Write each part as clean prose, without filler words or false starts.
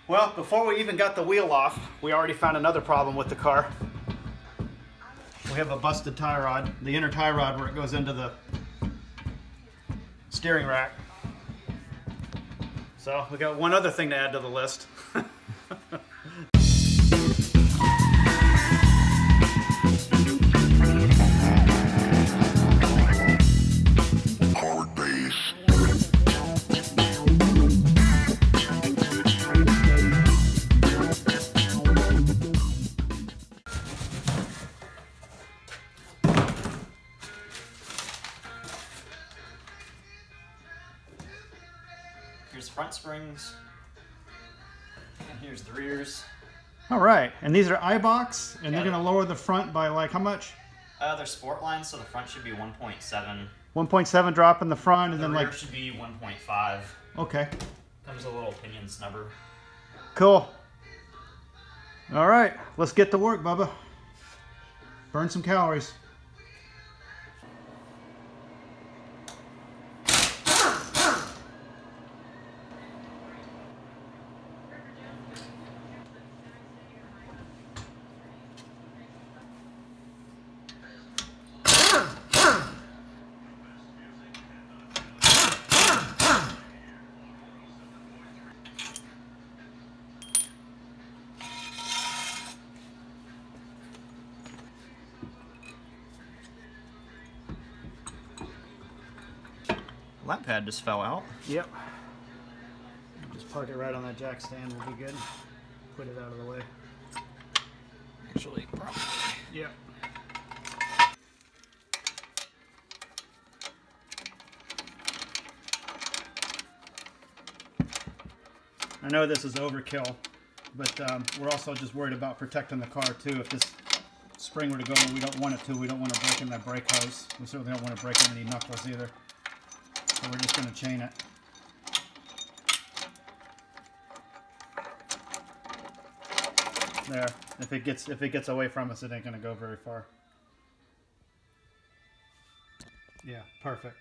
Well, before we even got the wheel off, we already found another problem with the car. We have a busted tie rod, the inner tie rod where it goes into the steering rack. So we got one other thing to add to the list. Here's the front springs, and here's the rears. All right, and these are Eibachs, and Yeah, they're going to lower the front by like how much? They're Sportline, so the front should be 1.7. 1.7 drop in the front, and The then rear like... should be 1.5. Okay. Comes with a little pinion snubber. Cool. All right, let's get to work, Bubba. Burn some calories. Lap pad just fell out. Yep. Just park it right on that jack stand will be good. Put it out of the way. Actually, probably. Yep. I know this is overkill, but we're also just worried about protecting the car too. If this spring were to go where we don't want it to, we don't want to break in that brake hose. We certainly don't want to break in any knuckles either. So we're just going to chain it. There. If it gets away from us, it ain't going to go very far. Yeah, perfect.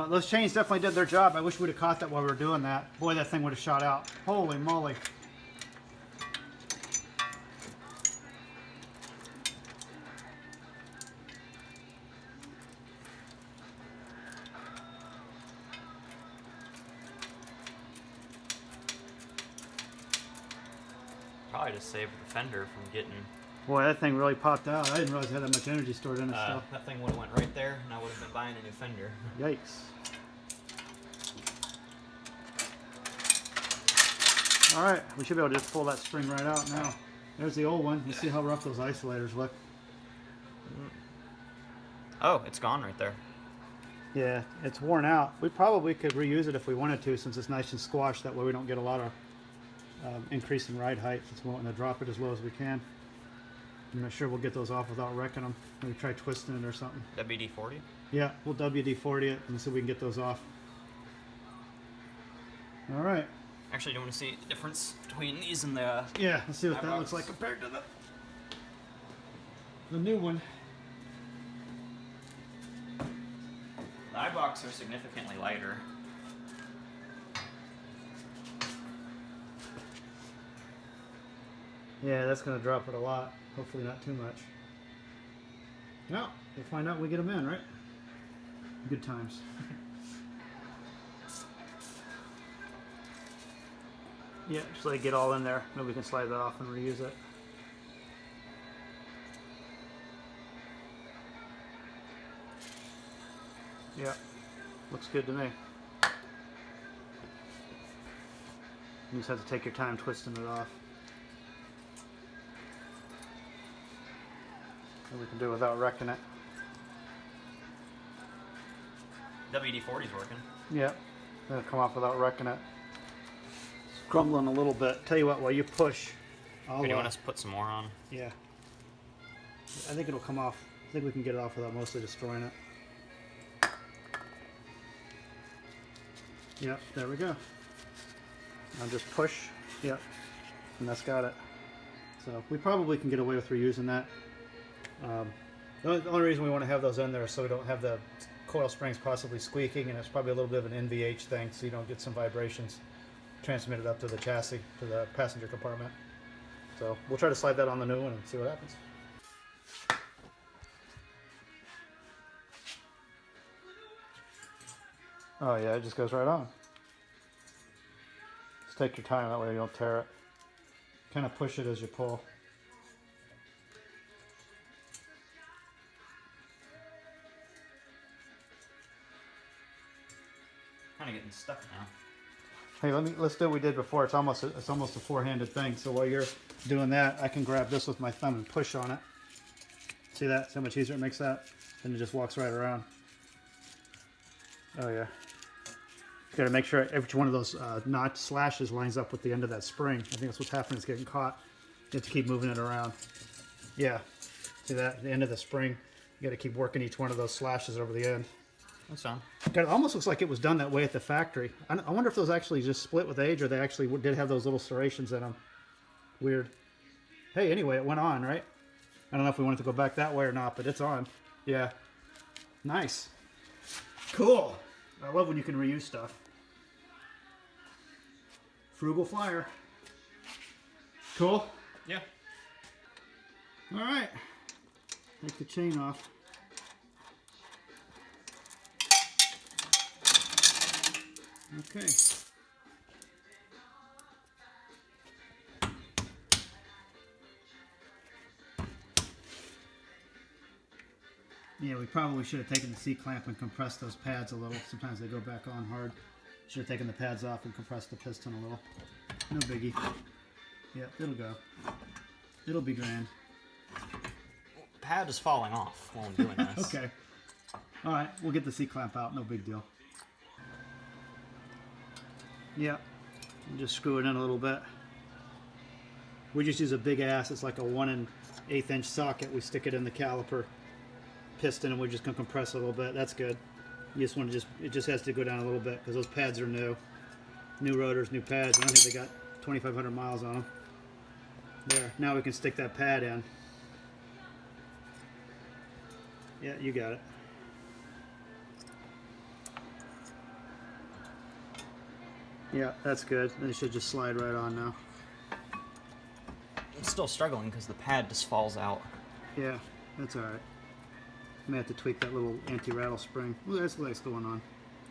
Those chains definitely did their job. I wish we'd have caught that while we were doing that. Boy, that thing would have shot out. Holy moly. Probably just saved the fender from getting... Boy, that thing really popped out. I didn't realize it had that much energy stored in it still. That thing would have went right there, and I would have been buying a new fender. Yikes. Alright, we should be able to just pull that spring right out now. There's the old one. You see how rough those isolators look. Oh, it's gone right there. Yeah, it's worn out. We probably could reuse it if we wanted to, since it's nice and squashed. That way we don't get a lot of increase in ride height. Since we're wanting to drop it as low as we can. I'm not sure we'll get those off without wrecking them. Maybe try twisting it or something. WD-40? Yeah, we'll WD-40 it and see if we can get those off. Alright. Actually, do you want to see the difference between these and the... Yeah, let's see what that looks like compared to the new one. The Eibachs are significantly lighter. Yeah, that's going to drop it a lot. Hopefully not too much. Well, we'll find out when we get them in, right? Good times. Yeah, just let it get all in there. Maybe we can slide that off and reuse it. Yeah, looks good to me. You just have to take your time twisting it off. And we can do it without wrecking it. WD-40's working. Yeah, it'll come off without wrecking it. It's crumbling a little bit. Tell you what, while you push, Do you want us to put some more on? Yeah. I think it'll come off think we can get it off without mostly destroying it. Yep, there we go. Now just push, yep, and that's got it. So we probably can get away with reusing that. The only reason we want to have those in there is so we don't have the coil springs possibly squeaking, and it's probably a little bit of an NVH thing, so you don't get some vibrations transmitted up to the chassis, to the passenger compartment. So we'll try to slide that on the new one and see what happens. Oh yeah, it just goes right on. Just take your time, that way you don't tear it. Kind of push it as you pull. Kind of getting stuck now. Hey, let's do what we did before. It's almost a four-handed thing. So while you're doing that, I can grab this with my thumb and push on it. See that? See how much easier it makes that? And it just walks right around. Oh yeah. You got to make sure every one of those notch slashes lines up with the end of that spring. I think that's what's happening. It's getting caught. You have to keep moving it around. Yeah. See that? The end of the spring. You got to keep working each one of those slashes over the end. That's fine. It almost looks like it was done that way at the factory. I wonder if those actually just split with age, or they actually did have those little serrations in them. Weird. Hey, anyway, it went on, right? I don't know if we wanted to go back that way or not, but it's on. Yeah. Nice. Cool. I love when you can reuse stuff. Frugal flyer. Cool? Yeah. All right. Take the chain off. Okay. Yeah, we probably should have taken the C-clamp and compressed those pads a little. Sometimes they go back on hard. Should have taken the pads off and compressed the piston a little. No biggie. Yeah, it'll go. It'll be grand. Pad is falling off while I'm doing this. Okay. All right, we'll get the C-clamp out. No big deal. Yeah, just screw it in a little bit. We just use a big ass. It's like a 1 1/8 inch socket. We stick it in the caliper piston, and we're just gonna compress it a little bit. That's good. You just want to it just has to go down a little bit because those pads are new. New rotors, new pads. I don't think they got 2,500 miles on them. There. Now we can stick that pad in. Yeah, you got it. Yeah, that's good. Then it should just slide right on now. I'm still struggling because the pad just falls out. Yeah, that's alright. May have to tweak that little anti-rattle spring. Well, that's what's going on.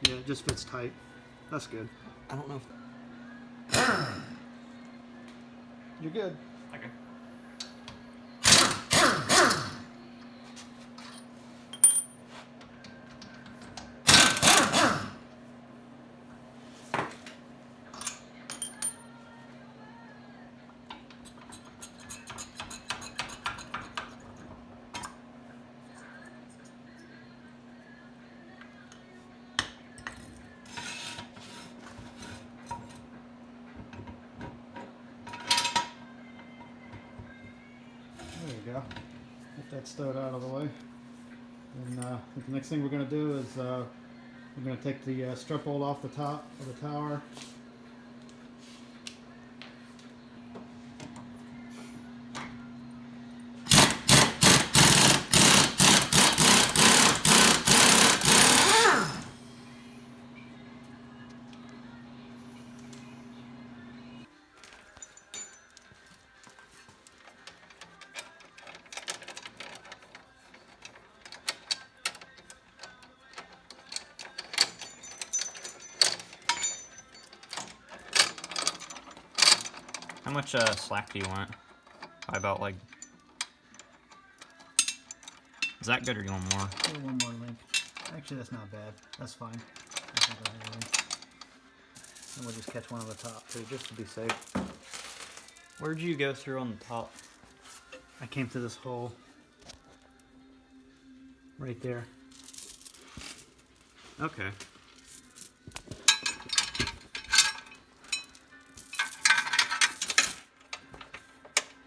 Yeah, it just fits tight. That's good. I don't know if... You're good. Okay. There you go. Get that stowed out of the way. And the next thing we're going to do is we're going to take the strip bolt off the top of the tower. How much slack do you want? About like... Is that good or you want more? One more link. Actually, that's not bad. That's fine. I think I'll have a link. And we'll just catch one on the top too, just to be safe. Where'd you go through on the top? I came to this hole right there. Okay.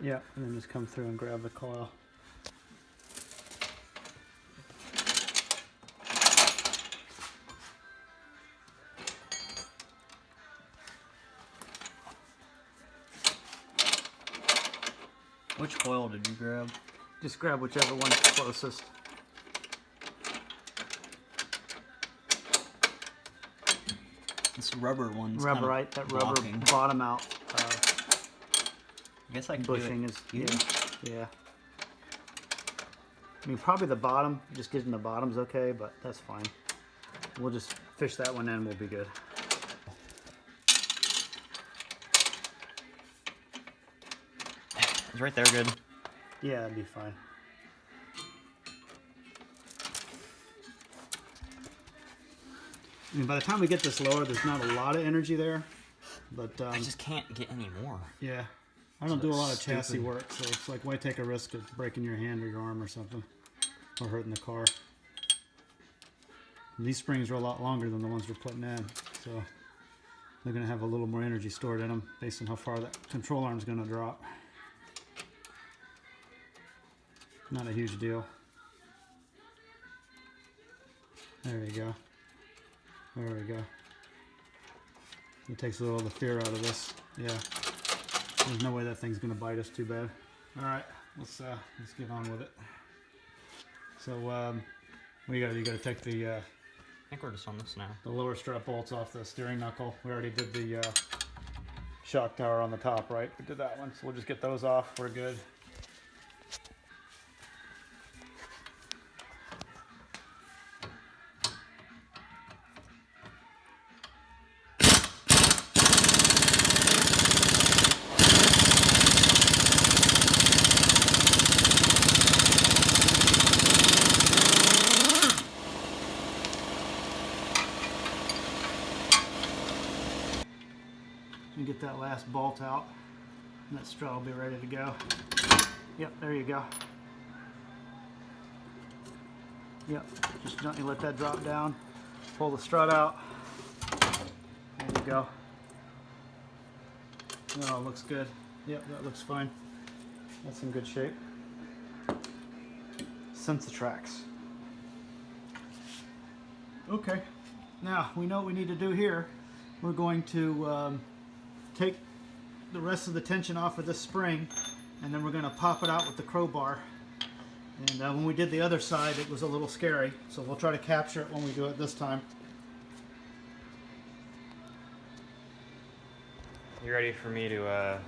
Yeah, and then just come through and grab the coil. Which coil did you grab? Just grab whichever one's closest. This rubber one's Rubber, kind of right? That blocking. rubber bottom out I guess I can bushing do it is here. yeah. I mean, probably the bottom. Just getting the bottom's okay, but that's fine. We'll just fish that one in. We'll be good. Is right there good? Yeah, that'd be fine. I mean, by the time we get this lower, there's not a lot of energy there, but I just can't get any more. yeah, I don't do a lot of Stupid. chassis work, so it's like, why take a risk of breaking your hand or your arm or something, or hurting the car. And these springs are a lot longer than the ones we're putting in, so they're going to have a little more energy stored in them based on how far that control arm's going to drop. Not a huge deal. There we go. There we go. It takes a little of the fear out of this. Yeah. There's no way that thing's gonna bite us too bad. All right, let's get on with it. So, what you gotta do? You gotta take the I think we're just on this now. the lower strap bolts off the steering knuckle. We already did the shock tower on the top, right? We did that one, so we'll just get those off. We're good. And get that last bolt out, and that strut will be ready to go. Yep, there you go. Yep, just gently let that drop down. Pull the strut out. There you go. That all looks good. Yep, that looks fine. That's in good shape. Sense the tracks. Okay, now we know what we need to do here. We're going to take the rest of the tension off of this spring, and then we're going to pop it out with the crowbar. And when we did the other side, it was a little scary, so we'll try to capture it when we do it this time. You ready for me to All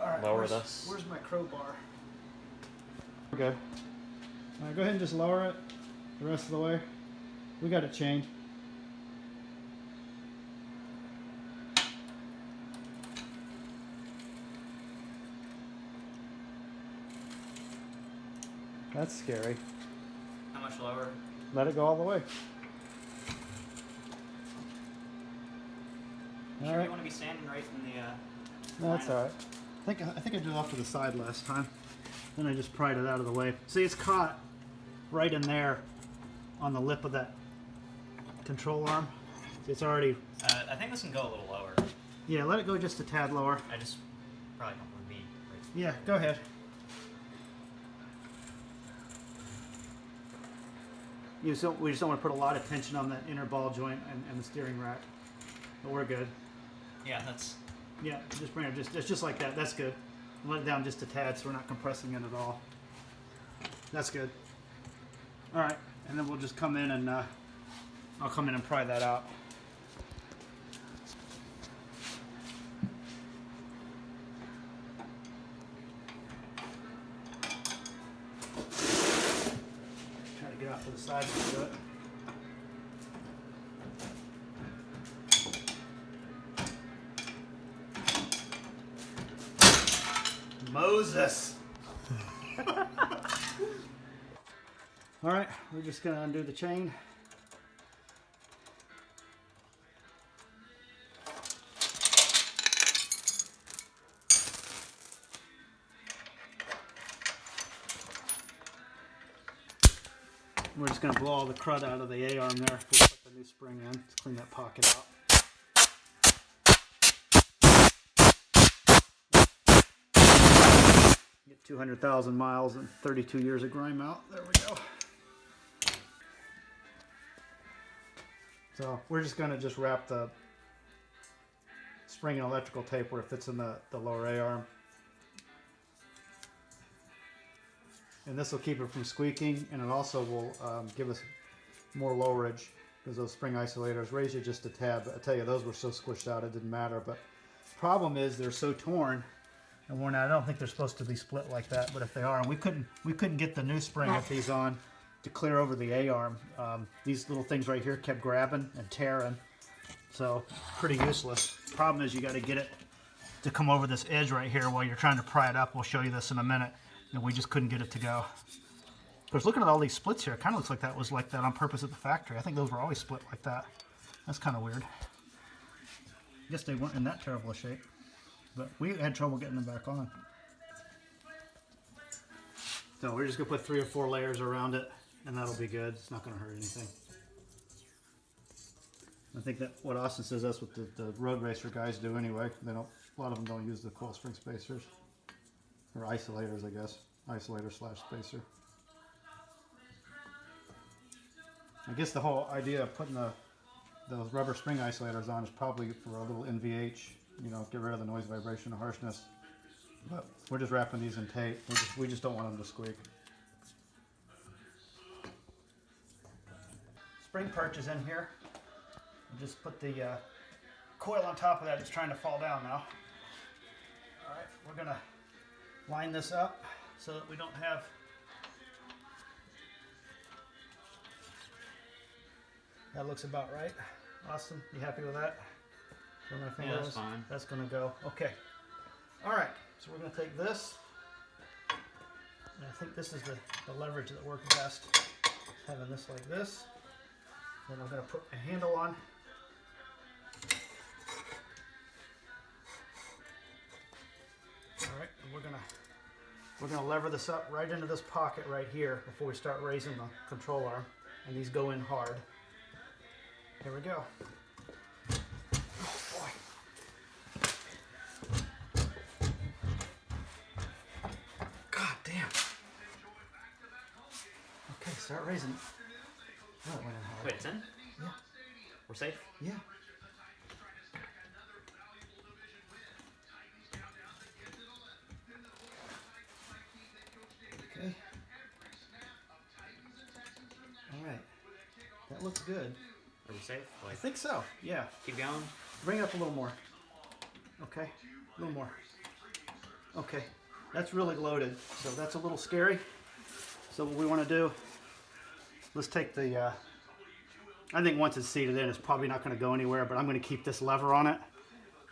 right, lower this? Where's my crowbar? We're good. All right, go ahead and just lower it the rest of the way. We got it chained. That's scary. How much lower? Let it go all the way. All right. You want to be standing right in the. No, that's all right. I think I did it off to the side last time. Then I just pried it out of the way. See, it's caught right in there on the lip of that control arm. See, it's already. I think this can go a little lower. Yeah, let it go just a tad lower. I just probably don't want to be. Right. Yeah, go ahead. We just don't want to put a lot of tension on that inner ball joint and the steering rack. But we're good. Yeah, that's. Yeah, just bring it it's just like that. That's good. Let it down just a tad so we're not compressing it at all. That's good. All right, and then we'll just come in and I'll come in and pry that out. Try to get off to the side and do it. Moses. All right, we're just gonna undo the chain. We're just gonna blow all the crud out of the A-arm there. We'll put the new spring in to clean that pocket out. Get 200,000 miles and 32 years of grime out. There we go. So we're just gonna wrap the spring in electrical tape where it fits in the lower A-arm. and this will keep it from squeaking, and it also will give us more lowerage because those spring isolators raise you just a tad. But I tell you, those were so squished out it didn't matter. But problem is they're so torn and worn out. I don't think they're supposed to be split like that, but if they are, and we couldn't get the new spring with these on to clear over the A-arm. These little things right here kept grabbing and tearing, so pretty useless. Problem is you got to get it to come over this edge right here while you're trying to pry it up. We'll show you this in a minute, and we just couldn't get it to go. Of course, looking at all these splits here, it kind of looks like that was like that on purpose at the factory. I think those were always split like that. That's kind of weird. I guess they weren't in that terrible a shape, but we had trouble getting them back on. So we're just gonna put 3 or 4 layers around it, and that'll be good. It's not gonna hurt anything. I think that what Austin says, that's what the road racer guys do anyway. They don't. A lot of them don't use the coil spring spacers or isolators, I guess. Isolator slash spacer. I guess the whole idea of putting those rubber spring isolators on is probably for a little NVH, you know, get rid of the noise, vibration, and harshness. But we're just wrapping these in tape. We just don't want them to squeak. Spring perch is in here. Just put the coil on top of that. It's trying to fall down now. All right, we're gonna line this up so that we don't have. That looks about right. Austin, you happy with that? Where my finger Yeah, that's is? fine. That's gonna go. Okay. All right, so we're gonna take this, and I think this is the leverage that works best. Having this like this. Then I'm gonna put a handle on. All right, and we're gonna lever this up right into this pocket right here before we start raising the control arm, and these go in hard. Here we go. Oh boy. God damn. Okay, start raising it. Oh, it went in hard. Wait, it's in? Yeah. We're safe? Yeah. Okay. All right. That looks good. Are we safe? I Like, think so. Yeah. keep going? Bring it up a little more. Okay. A little more. Okay. That's really loaded, so that's a little scary. So what we want to do, let's take the, I think once it's seated in, it's probably not going to go anywhere, but I'm going to keep this lever on it.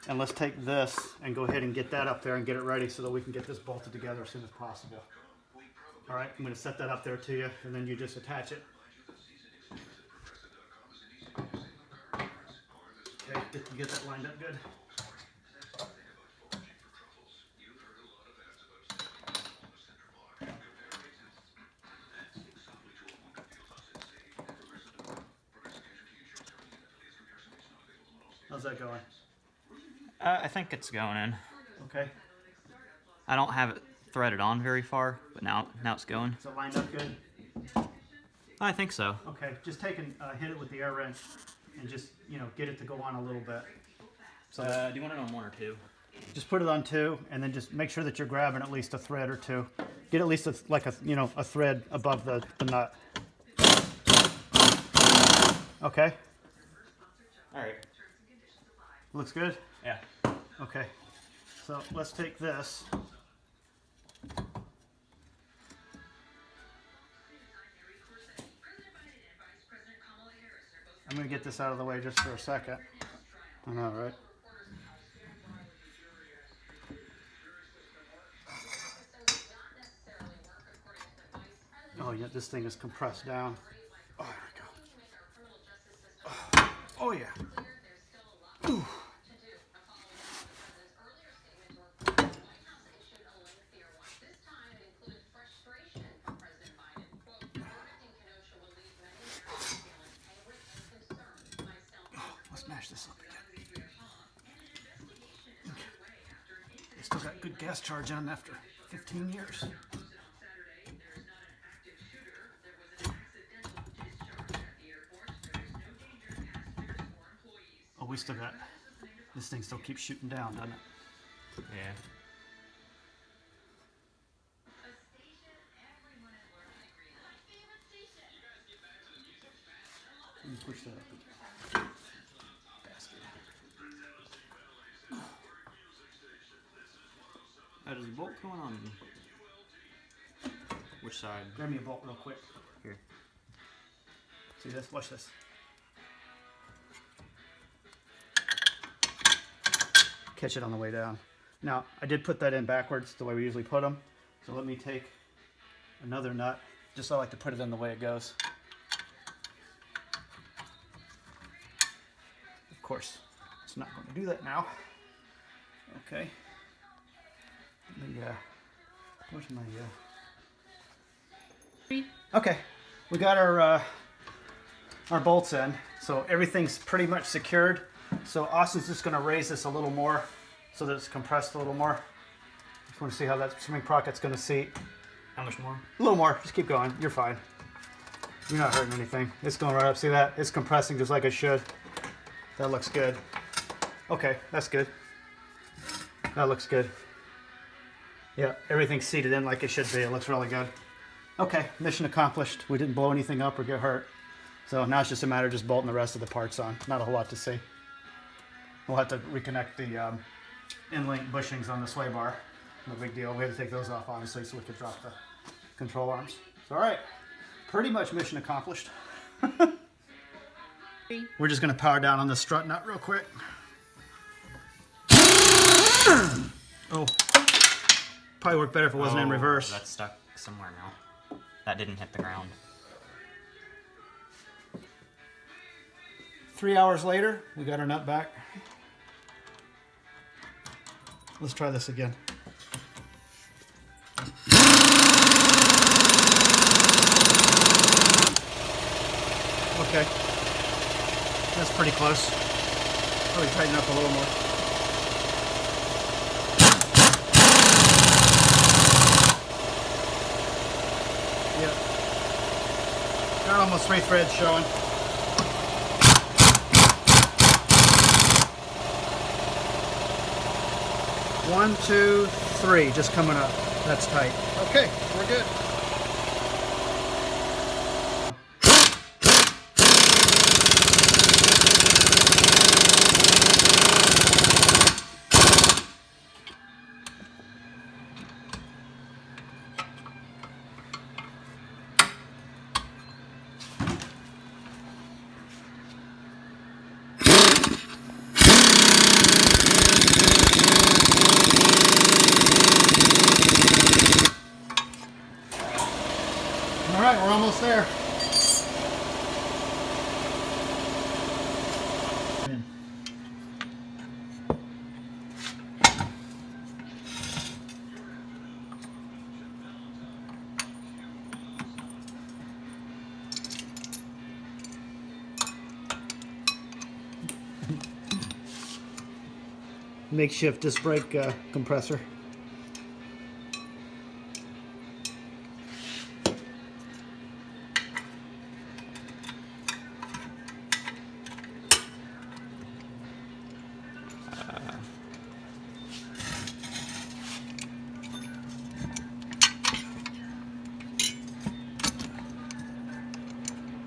And let's take this and go ahead and get that up there and get it ready so that we can get this bolted together as soon as possible. All right, I'm going to set that up there to you, and then you just attach it. Okay, get that lined up good. How's that going? I think it's going in. Okay. I don't have it threaded on very far, but now it's going. Is it lined up good? I think so. Okay, just take and hit it with the air wrench and just, you know, get it to go on a little bit. So Do you want it on 1 or 2? just put it on 2, and then just make sure that you're grabbing at least a thread or 2. Get at least a thread above the nut. Okay, All right. looks good. Yeah. Okay, so let's take this. I'm gonna get this out of the way just for a second. I know, right? Oh yeah, this thing is compressed down. Oh, there we go. Oh yeah. Ooh. Let's smash this up again. Okay. It's still got good gas charge on after 15 years. Oh, we still got, this thing still keeps shooting down, doesn't it? Yeah. Push that up again. Basket. There's a bolt going on. Which side? Grab me a bolt real quick. Here. See this? Watch this. Catch it on the way down. Now, I did put that in backwards the way we usually put them. So let me take another nut. Just I like to put it in the way it goes. Of course, it's not going to do that now. Okay. Let me, where's my, okay, we got our bolts in, so everything's pretty much secured. So Austin's just going to raise this a little more so that it's compressed a little more. Just want to see how that spring sprocket's going to seat. How much more? A little more. Just keep going. You're fine. You're not hurting anything. It's going right up. See that? It's compressing just like it should. That looks good. Okay, that's good. That looks good. Yeah, everything's seated in like it should be. It looks really good. Okay, mission accomplished. We didn't blow anything up or get hurt. So now it's just a matter of just bolting the rest of the parts on. Not a whole lot to see. We'll have to reconnect the in-link bushings on the sway bar. No big deal. We had to take those off, obviously, so we could drop the control arms. So, all right, pretty much mission accomplished. We're just going to power down on the strut nut real quick. Oh, probably worked better if it wasn't in reverse. That's stuck somewhere now. That didn't hit the ground. 3 hours later, we got our nut back. Let's try this again. Okay, that's pretty close. Probably tighten up a little more. Yep. Got almost 3 threads showing. One, two, three, just coming up. That's tight. Okay, we're good. All right, we're almost there. Makeshift disc brake compressor.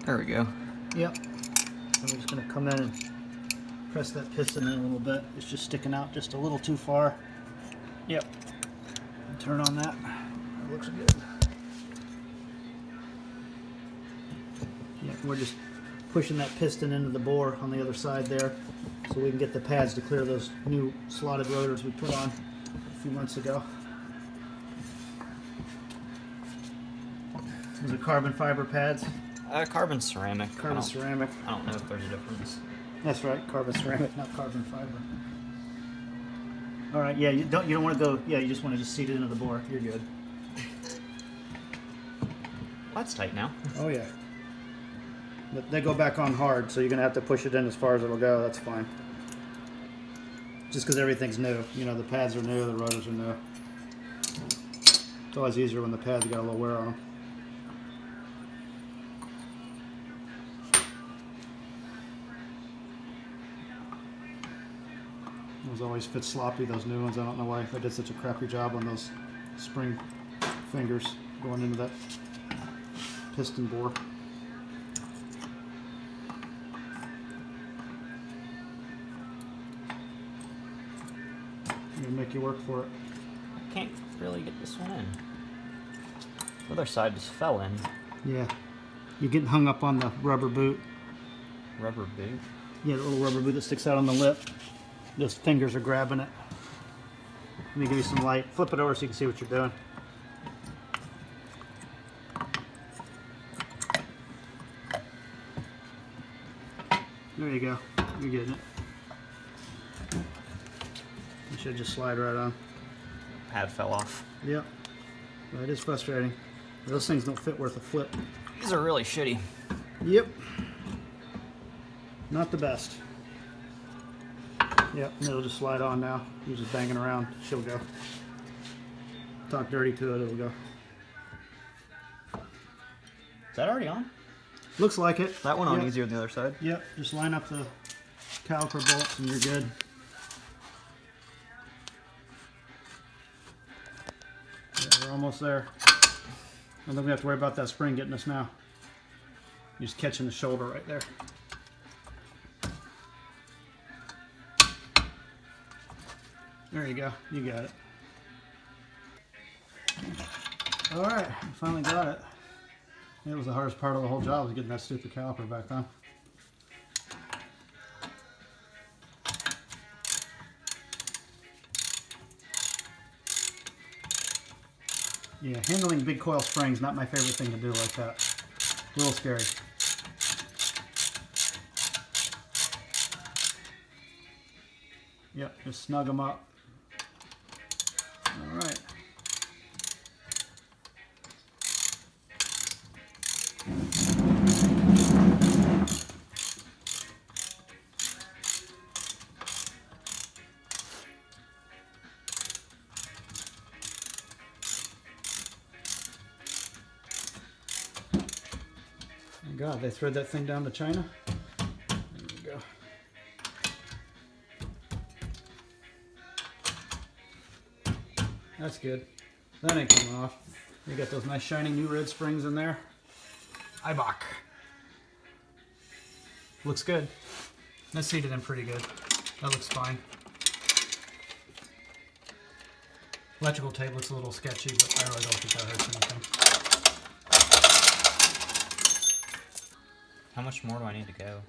There we go. Yep. So we're just going to come in and press that piston in a little bit. It's just sticking out just a little too far. Yep. And turn on that. That looks good. Yep, we're just pushing that piston into the bore on the other side there so we can get the pads to clear those new slotted rotors we put on a few months ago. These are carbon fiber pads. Carbon ceramic. Carbon ceramic. I don't know if there's a difference. That's right, carbon ceramic, not carbon fiber. All right, yeah, you don't want to go. Yeah, you just want to just seat it into the bore. You're good. That's tight now. Oh yeah. But they go back on hard, so you're gonna have to push it in as far as it'll go. That's fine. Just because everything's new, you know, the pads are new, the rotors are new. It's always easier when the pads got a little wear on them. Those always fit sloppy, those new ones. I don't know why they did such a crappy job on those spring fingers going into that piston bore. make you work for it. Can't really get this one in. The other side just fell in. Yeah. You're getting hung up on the rubber boot. Rubber boot? Yeah, the little rubber boot that sticks out on the lip. Those fingers are grabbing it. Let me give you some light. Flip it over so you can see what you're doing. There you go. You're getting it. You should just slide right on. Pad fell off. Yep. That is frustrating. Those things don't fit worth a flip. These are really shitty. Yep. Not the best. Yep, and it'll just slide on now. You're just banging around. She'll go. Talk dirty to it, it'll go. Is that already on? Looks like it. That went on Yep. easier than the other side. Yep, just line up the caliper bolts and you're good. Yeah, we're almost there. And then we have to worry about that spring getting us now. You're just catching the shoulder right there. There you go. You got it. All right, we finally got it. It was the hardest part of the whole job, was getting that stupid caliper back on. Yeah, handling big coil springs, not my favorite thing to do like that. A little scary. Yep, just snug them up. All right. Oh God, they thread that thing down to China? There you go. That's good. That ain't coming off. You got those nice shiny new red springs in there. Eibach. Looks good. That's seated in pretty good. That looks fine. Electrical tape looks a little sketchy, but I really don't think that hurts anything. How much more do I need to go?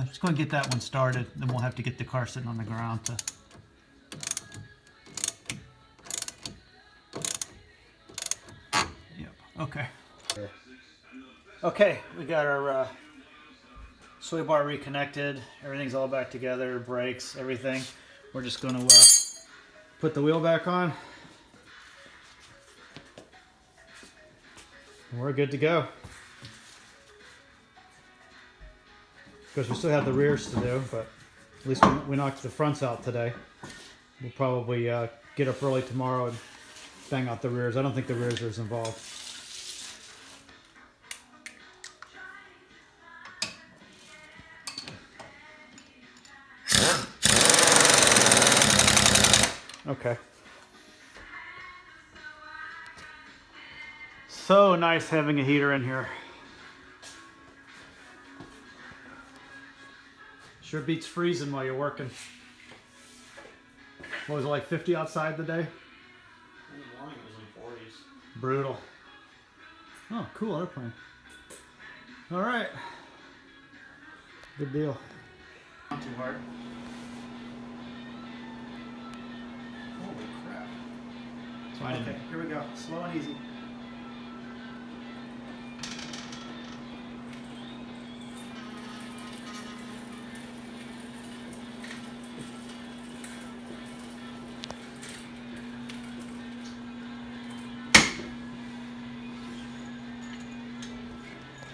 Just go and get that one started, then we'll have to get the car sitting on the ground to... Yep, okay. Okay, we got our sway bar reconnected. Everything's all back together, brakes, everything. We're just going to put the wheel back on. And we're good to go. Of course, we still have the rears to do, but at least we knocked the fronts out today. We'll probably get up early tomorrow and bang out the rears. I don't think the rears are as involved. Okay. So nice having a heater in here. Sure beats freezing while you're working. What was it, like 50 outside today? In the morning it was in 40s. Brutal. Oh, cool airplane. All right. Good deal. Not too hard. Holy crap. Fine. Okay, here we go. Slow and easy.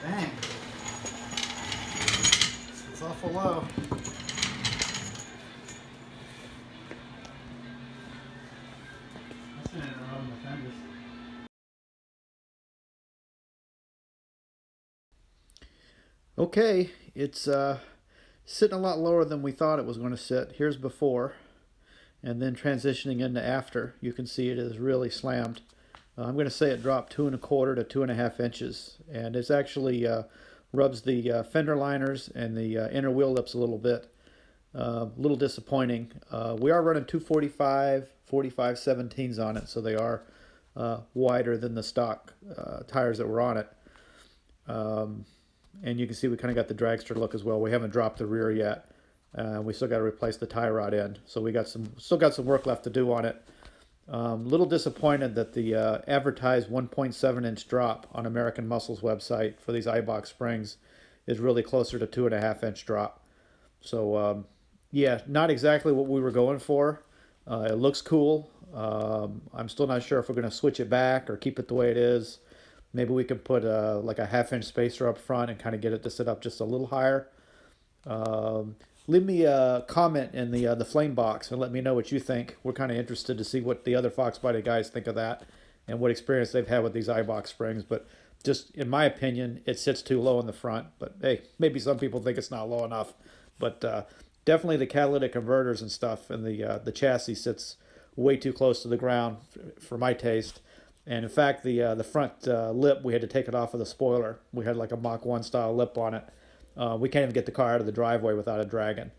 Dang. It's awful low. That's gonna run the fenders. Okay, it's sitting a lot lower than we thought it was going to sit. Here's before, and then transitioning into after. You can see it is really slammed. I'm going to say it dropped 2 1/4 to 2.5 inches, and it's actually rubs the fender liners and the inner wheel lips a little bit. A little disappointing. We are running 245, 45 17s on it, so they are wider than the stock tires that were on it. And you can see we kind of got the dragster look as well. We haven't dropped the rear yet. We still got to replace the tie rod end, so we still got some work left to do on it. Little disappointed that the advertised 1.7 inch drop on American Muscle's website for these Eibach springs is really closer to 2.5 inch drop. So yeah, not exactly what we were going for. It looks cool. I'm still not sure if we're going to switch it back or keep it the way it is. Maybe we can put like a 1/2 inch spacer up front and kind of get it to sit up just a little higher. Leave me a comment in the flame box and let me know what you think. We're kind of interested to see what the other Fox Body guys think of that and what experience they've had with these Eibach springs. But just in my opinion, it sits too low in the front. But hey, maybe some people think it's not low enough. But definitely the catalytic converters and stuff, and the chassis sits way too close to the ground for my taste. And in fact, the front lip, we had to take it off of the spoiler. We had like a Mach 1 style lip on it. We can't even get the car out of the driveway without it dragging.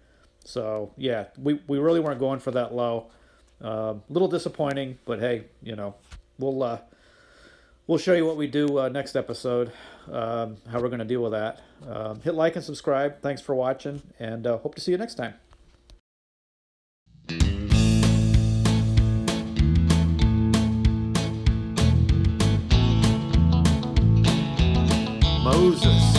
So yeah, we really weren't going for that low. Little disappointing, but hey, you know, we'll show you what we do next episode, how we're going to deal with that. Hit like and subscribe. Thanks for watching, and hope to see you next time. Moses.